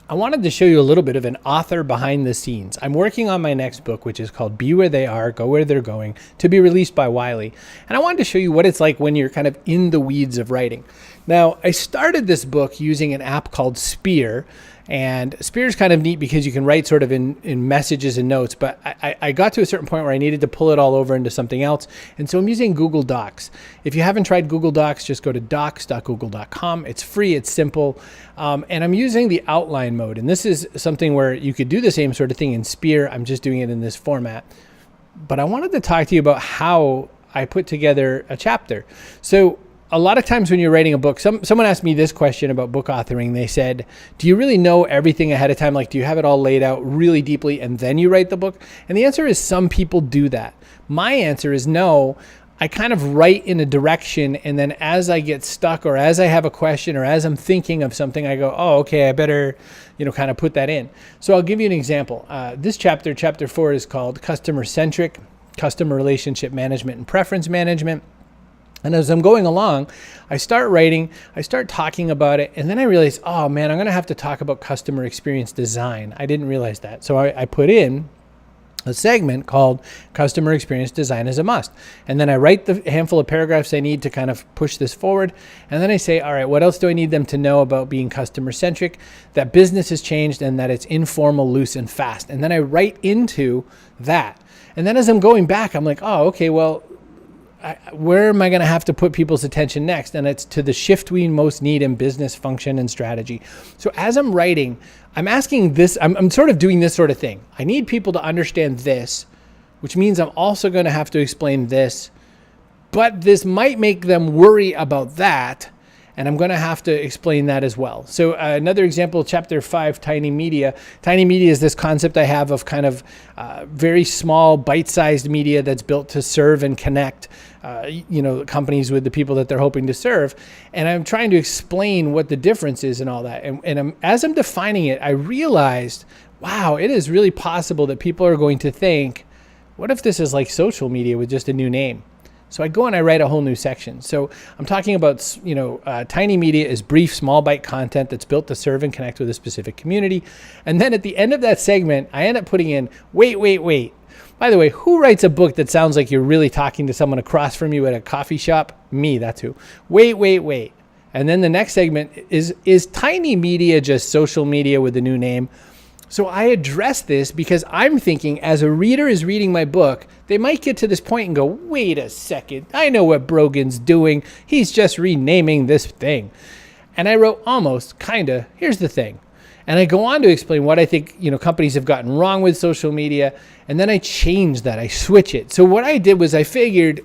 I wanted to show you a little bit of an author behind the scenes. I'm working on my next book, which is called Be Where They Are, Go Where They're Going, to be released by Wiley. And I wanted to show you what it's like when you're kind of in the weeds of writing. Now, I started this book using an app called Spear. And Spear is kind of neat because you can write sort of in messages and notes, but I got to a certain point where I needed to pull it all over into something else. And so I'm using Google Docs. If you haven't tried Google Docs, just go to docs.google.com. It's free, it's simple. And I'm using the outline mode. And this is something where you could do the same sort of thing in Spear. I'm just doing it in this format. But I wanted to talk to you about how I put together a chapter. So a lot of times when you're writing a book, someone asked me this question about book authoring. They said, do you really know everything ahead of time? Like, do you have it all laid out really deeply and then you write the book? And the answer is some people do that. My answer is no. I kind of write in a direction, and then as I get stuck or as I have a question or as I'm thinking of something, I go, oh, okay, I better, kind of put that in. So I'll give you an example. This chapter 4, is called Customer-Centric, Customer Relationship Management and Preference Management. And as I'm going along, I start writing, I start talking about it, and then I realize, oh man, I'm going to have to talk about customer experience design. I didn't realize that. So I put in a segment called Customer Experience Design is a Must. And then I write the handful of paragraphs I need to kind of push this forward. And then I say, all right, what else do I need them to know about being customer-centric? That business has changed and that it's informal, loose, and fast. And then I write into that. And then as I'm going back, I'm like, oh, okay, well, where am I going to have to put people's attention next? And it's to the shift we most need in business function and strategy. So as I'm writing, I'm asking this, I'm sort of doing this sort of thing. I need people to understand this, which means I'm also going to have to explain this, but this might make them worry about that. And I'm going to have to explain that as well. So another example, chapter 5, Tiny Media. Tiny Media is this concept I have of kind of very small, bite-sized media that's built to serve and connect, companies with the people that they're hoping to serve. And I'm trying to explain what the difference is and all that. And as I'm defining it, I realized, wow, it is really possible that people are going to think, what if this is like social media with just a new name? So I go and I write a whole new section. So I'm talking about, Tiny Media is brief, small bite content that's built to serve and connect with a specific community. And then at the end of that segment, I end up putting in, wait. By the way, who writes a book that sounds like you're really talking to someone across from you at a coffee shop? Me, that's who. Wait. And then the next segment is Tiny Media just social media with a new name? So I address this because I'm thinking as a reader is reading my book, they might get to this point and go, wait a second, I know what Brogan's doing. He's just renaming this thing. And I wrote almost, kinda, here's the thing. And I go on to explain what I think, companies have gotten wrong with social media. And then I change that, I switch it. So what I did was I figured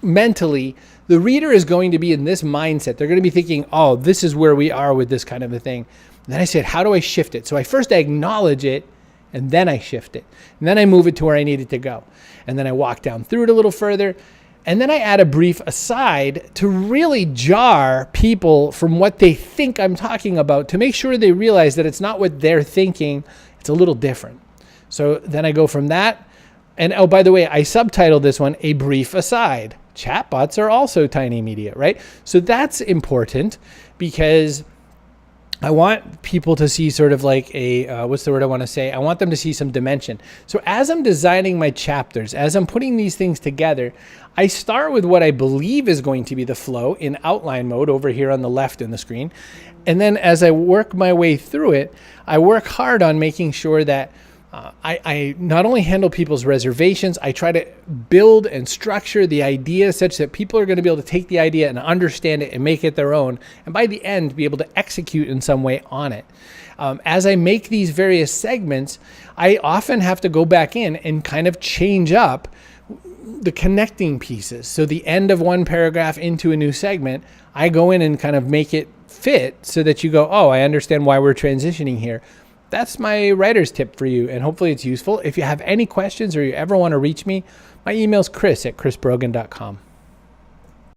mentally, the reader is going to be in this mindset. They're going to be thinking, oh, this is where we are with this kind of a thing. And then I said, how do I shift it? So I acknowledge it, and then I shift it. And then I move it to where I need it to go. And then I walk down through it a little further. And then I add a brief aside to really jar people from what they think I'm talking about, to make sure they realize that it's not what they're thinking. It's a little different. So then I go from that. And oh, by the way, I subtitled this one, A Brief Aside. Chatbots are also Tiny Media, right? So that's important because I want people to see sort of like I want them to see some dimension. So as I'm designing my chapters, as I'm putting these things together, I start with what I believe is going to be the flow in outline mode over here on the left in the screen. And then as I work my way through it, I work hard on making sure that I not only handle people's reservations, I try to build and structure the idea such that people are going to be able to take the idea and understand it and make it their own. And by the end, be able to execute in some way on it. As I make these various segments, I often have to go back in and kind of change up the connecting pieces. So the end of one paragraph into a new segment, I go in and kind of make it fit so that you go, oh, I understand why we're transitioning here. That's my writer's tip for you, and hopefully it's useful. If you have any questions or you ever want to reach me, my email's chris@chrisbrogan.com.